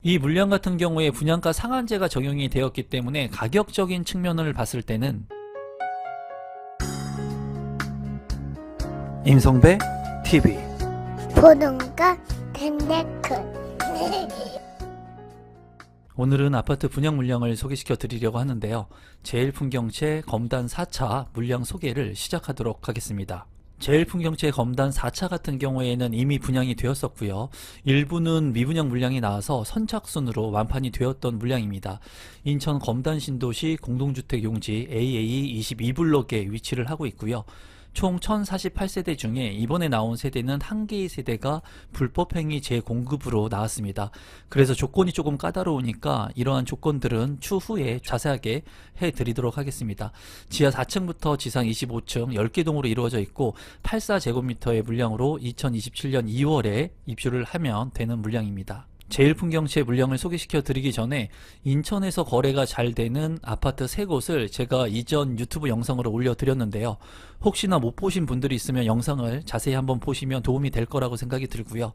이 물량 같은 경우에 분양가 상한제가 적용이 되었기 때문에 가격적인 측면을 봤을 때는 임성배 TV 보는 거 땡땡크. 오늘은 아파트 분양 물량을 소개시켜 드리려고 하는데요. 제일풍경채 검단 4차 물량 소개를 시작하도록 하겠습니다. 제일풍경채 검단 4차 같은 경우에는 이미 분양이 되었었고요. 일부는 미분양 물량이 나와서 선착순으로 완판이 되었던 물량입니다. 인천 검단 신도시 공동주택 용지 AA 22블록에 위치를 하고 있고요. 총 1048세대 중에 이번에 나온 세대는 한 개의 세대가 불법행위 재공급으로 나왔습니다. 그래서 조건이 조금 까다로우니까 이러한 조건들은 추후에 자세하게 해드리도록 하겠습니다. 지하 4층부터 지상 25층 10개 동으로 이루어져 있고 84제곱미터의 물량으로 2027년 2월에 입주를 하면 되는 물량입니다. 제일풍경채 물량을 소개시켜 드리기 전에 인천에서 거래가 잘 되는 아파트 3곳을 제가 이전 유튜브 영상으로 올려드렸는데요. 혹시나 못 보신 분들이 있으면 영상을 자세히 한번 보시면 도움이 될 거라고 생각이 들고요.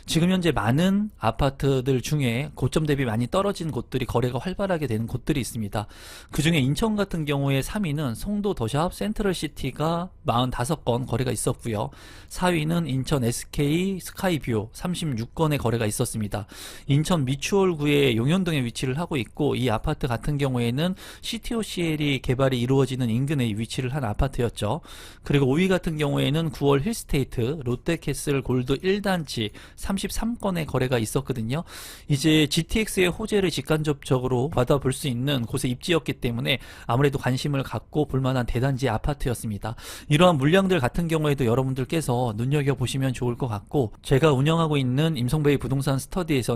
지금 현재 많은 아파트들 중에 고점 대비 많이 떨어진 곳들이 거래가 활발하게 되는 곳들이 있습니다. 그 중에 인천 같은 경우에 3위는 송도 더샵 센트럴시티가 45건 거래가 있었고요. 4위는 인천 SK 스카이뷰 36건의 거래가 있었습니다. 인천 미추홀구의 용현동에 위치를 하고 있고, 이 아파트 같은 경우에는 CTOCL이 개발이 이루어지는 인근에 위치를 한 아파트였죠. 그리고 5위 같은 경우에는 9월 힐스테이트 롯데캐슬 골드 1단지 33건의 거래가 있었거든요. 이제 GTX의 호재를 직간접적으로 받아볼 수 있는 곳에 입지였기 때문에 아무래도 관심을 갖고 볼만한 대단지 아파트였습니다. 이러한 물량들 같은 경우에도 여러분들께서 눈여겨보시면 좋을 것 같고, 제가 운영하고 있는 임성배의 부동산 스터디에서는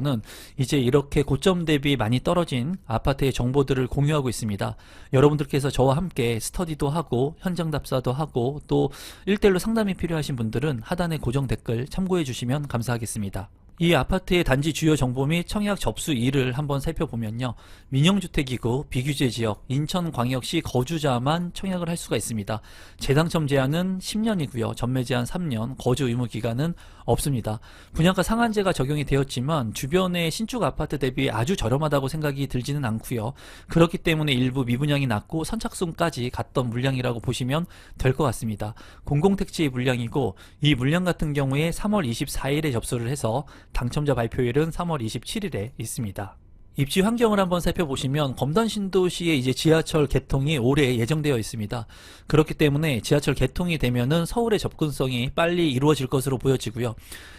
이제 이렇게 고점 대비 많이 떨어진 아파트의 정보들을 공유하고 있습니다. 여러분들께서 저와 함께 스터디도 하고 현장 답사도 하고 또 1대1로 상담이 필요하신 분들은 하단의 고정 댓글 참고해 주시면 감사하겠습니다. 이 아파트의 단지 주요 정보 및 청약 접수일을 한번 살펴보면요. 민영주택이고 비규제 지역 인천광역시 거주자만 청약을 할 수가 있습니다. 재당첨 제한은 10년이고요. 전매 제한 3년, 거주 의무 기간은 없습니다. 분양가 상한제가 적용이 되었지만 주변의 신축 아파트 대비 아주 저렴하다고 생각이 들지는 않고요. 그렇기 때문에 일부 미분양이 났고 선착순까지 갔던 물량이라고 보시면 될 것 같습니다. 공공택지의 물량이고, 이 물량 같은 경우에 3월 24일에 접수를 해서 당첨자 발표일은 3월 27일에 있습니다. 입지 환경을 한번 살펴보시면 검단 신도시의 이제 지하철 개통이 올해 예정되어 있습니다. 그렇기 때문에 지하철 개통이 되면은 서울의 접근성이 빨리 이루어질 것으로 보여지고요.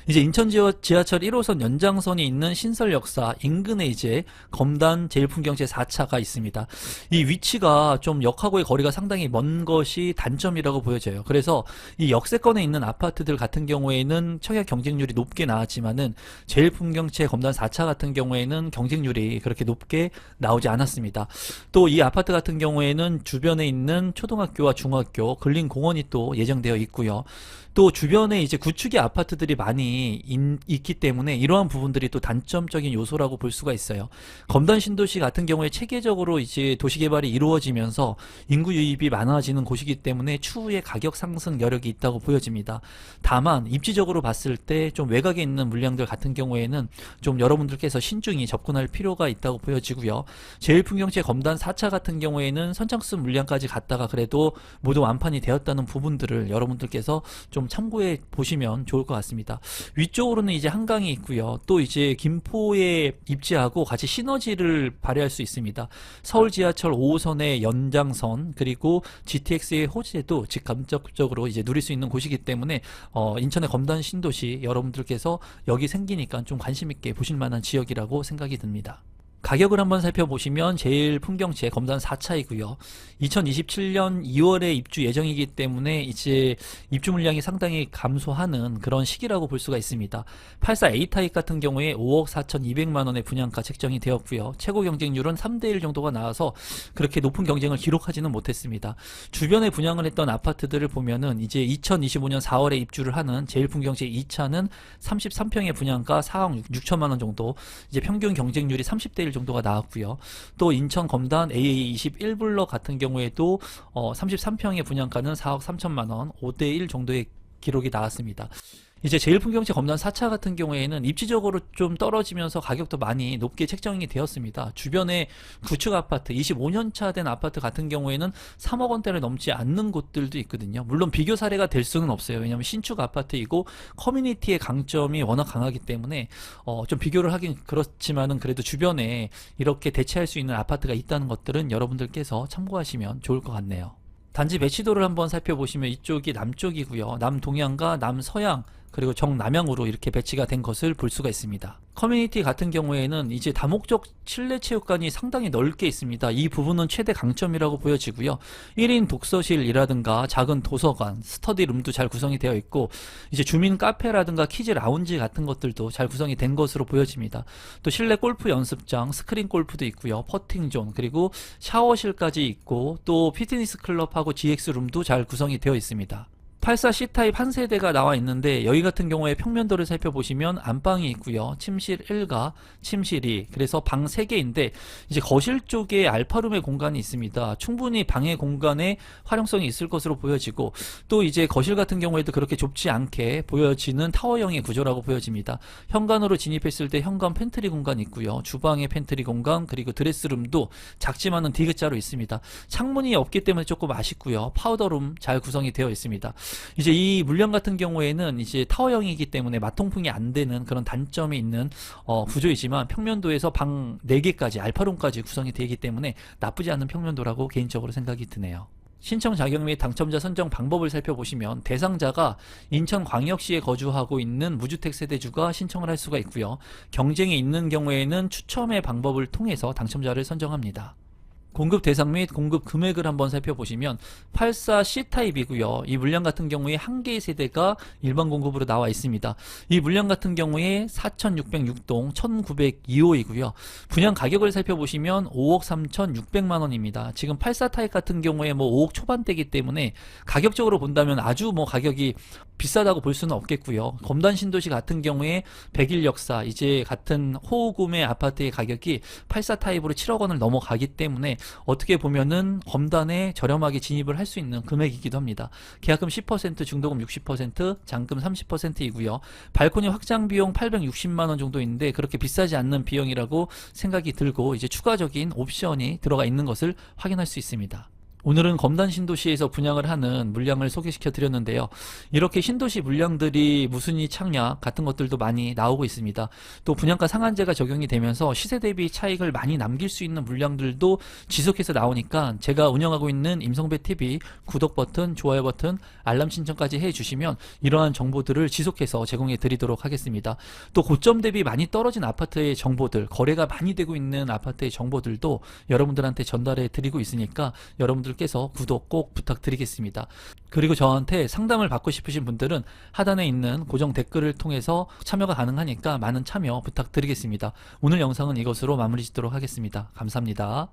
이제 인천 지하철 1호선 연장선이 있는 신설역사 인근에 이제 검단 제일풍경채 4차가 있습니다. 이 위치가 좀 역하고의 거리가 상당히 먼 것이 단점이라고 보여져요. 그래서 이 역세권에 있는 아파트들 같은 경우에는 청약 경쟁률이 높게 나왔지만은 제일풍경채 검단 4차 같은 경우에는 경쟁률이 그렇게 높게 나오지 않았습니다. 또 이 아파트 같은 경우에는 주변에 있는 초등학교와 중학교, 근린공원이 또 예정되어 있고요. 또 주변에 이제 구축의 아파트들이 많이 있기 때문에 이러한 부분들이 또 단점적인 요소라고 볼 수가 있어요. 검단 신도시 같은 경우에 체계적으로 이제 도시개발이 이루어지면서 인구 유입이 많아지는 곳이기 때문에 추후에 가격 상승 여력이 있다고 보여집니다. 다만 입지적으로 봤을 때 좀 외곽에 있는 물량들 같은 경우에는 좀 여러분들께서 신중히 접근할 필요가 있다고 보여지고요. 제일풍경채 검단 4차 같은 경우에는 선착순 물량까지 갔다가 그래도 모두 완판이 되었다는 부분들을 여러분들께서 좀 참고해 보시면 좋을 것 같습니다. 위쪽으로는 이제 한강이 있고요. 또 이제 김포에 입지하고 같이 시너지를 발휘할 수 있습니다. 서울 지하철 5호선의 연장선 그리고 GTX의 호재도 직간접적으로 이제 누릴 수 있는 곳이기 때문에 인천의 검단 신도시 여러분들께서 여기 생기니까 좀 관심 있게 보실 만한 지역이라고 생각이 듭니다. 가격을 한번 살펴보시면 제일풍경채 검단 4차이고요. 2027년 2월에 입주 예정이기 때문에 이제 입주 물량이 상당히 감소하는 그런 시기라고 볼 수가 있습니다. 84A 타입 같은 경우에 5억 4,200만원의 분양가 책정이 되었고요. 최고 경쟁률은 3대1 정도가 나와서 그렇게 높은 경쟁을 기록하지는 못했습니다. 주변에 분양을 했던 아파트들을 보면은 이제 2025년 4월에 입주를 하는 제일풍경채 2차는 33평의 분양가 4억 6천만원 정도, 이제 평균 경쟁률이 30대1 정도가 나왔고요. 또 인천 검단 AA 21블럭 같은 경우에도 33평의 분양가는 4억 3천만원 5대1 정도의 기록이 나왔습니다. 이제 제일풍경채 검단 4차 같은 경우에는 입지적으로 좀 떨어지면서 가격도 많이 높게 책정이 되었습니다. 주변에 구축 아파트, 25년차 된 아파트 같은 경우에는 3억 원대를 넘지 않는 곳들도 있거든요. 물론 비교 사례가 될 수는 없어요. 왜냐하면 신축 아파트이고 커뮤니티의 강점이 워낙 강하기 때문에 좀 비교를 하긴 그렇지만은 그래도 주변에 이렇게 대체할 수 있는 아파트가 있다는 것들은 여러분들께서 참고하시면 좋을 것 같네요. 단지 배치도를 한번 살펴보시면 이쪽이 남쪽이고요. 남동향과 남서향 그리고 정남향으로 이렇게 배치가 된 것을 볼 수가 있습니다. 커뮤니티 같은 경우에는 이제 다목적 실내 체육관이 상당히 넓게 있습니다. 이 부분은 최대 강점이라고 보여지고요. 1인 독서실이라든가 작은 도서관, 스터디룸도 잘 구성이 되어 있고 이제 주민 카페라든가 키즈 라운지 같은 것들도 잘 구성이 된 것으로 보여집니다. 또 실내 골프 연습장, 스크린 골프도 있고요. 퍼팅존, 그리고 샤워실까지 있고 또 피트니스 클럽하고 GX룸도 잘 구성이 되어 있습니다. 84 C타입 한 세대가 나와 있는데 여기 같은 경우에 평면도를 살펴보시면 안방이 있고요. 침실 1가 침실 2, 그래서 방 3개인데 이제 거실 쪽에 알파룸의 공간이 있습니다. 충분히 방의 공간에 활용성이 있을 것으로 보여지고 또 이제 거실 같은 경우에도 그렇게 좁지 않게 보여지는 타워형의 구조라고 보여집니다. 현관으로 진입했을 때 현관 팬트리 공간이 있고요. 주방의 팬트리 공간, 그리고 드레스룸도 작지만은 디귿자로 있습니다. 창문이 없기 때문에 조금 아쉽고요. 파우더룸 잘 구성이 되어 있습니다. 이제 이 물량 같은 경우에는 이제 타워형이기 때문에 맞통풍이 안 되는 그런 단점이 있는 구조이지만 평면도에서 방 4개까지 알파룸까지 구성이 되기 때문에 나쁘지 않은 평면도라고 개인적으로 생각이 드네요. 신청 자격 및 당첨자 선정 방법을 살펴보시면 대상자가 인천광역시에 거주하고 있는 무주택 세대주가 신청을 할 수가 있고요. 경쟁이 있는 경우에는 추첨의 방법을 통해서 당첨자를 선정합니다. 공급 대상 및 공급 금액을 한번 살펴보시면 84 C타입이고요. 이 물량 같은 경우에 한 개의 세대가 일반 공급으로 나와 있습니다. 이 물량 같은 경우에 4606동 1902호이고요. 분양 가격을 살펴보시면 5억 3,600만 원입니다. 지금 84 타입 같은 경우에 뭐 5억 초반대이기 때문에 가격적으로 본다면 아주 뭐 가격이 비싸다고 볼 수는 없겠고요. 검단 신도시 같은 경우에 100일 역사 이제 같은 호구매 아파트의 가격이 84 타입으로 7억 원을 넘어가기 때문에 어떻게 보면은 검단에 저렴하게 진입을 할 수 있는 금액이기도 합니다. 계약금 10%, 중도금 60%, 잔금 30%이고요. 발코니 확장 비용 860만 원 정도인데 그렇게 비싸지 않는 비용이라고 생각이 들고 이제 추가적인 옵션이 들어가 있는 것을 확인할 수 있습니다. 오늘은 검단 신도시에서 분양을 하는 물량을 소개시켜 드렸는데요. 이렇게 신도시 물량들이 무순위 착약 같은 것들도 많이 나오고 있습니다. 또 분양가 상한제가 적용이 되면서 시세 대비 차익을 많이 남길 수 있는 물량들도 지속해서 나오니까 제가 운영하고 있는 임성배TV 구독 버튼, 좋아요 버튼, 알람 신청까지 해주시면 이러한 정보들을 지속해서 제공해 드리도록 하겠습니다. 또 고점 대비 많이 떨어진 아파트의 정보들, 거래가 많이 되고 있는 아파트의 정보들도 여러분들한테 전달해 드리고 있으니까 여러분들 께서 구독 꼭 부탁드리겠습니다. 그리고 저한테 상담을 받고 싶으신 분들은 하단에 있는 고정 댓글을 통해서 참여가 가능하니까 많은 참여 부탁드리겠습니다. 오늘 영상은 이것으로 마무리 짓도록 하겠습니다. 감사합니다.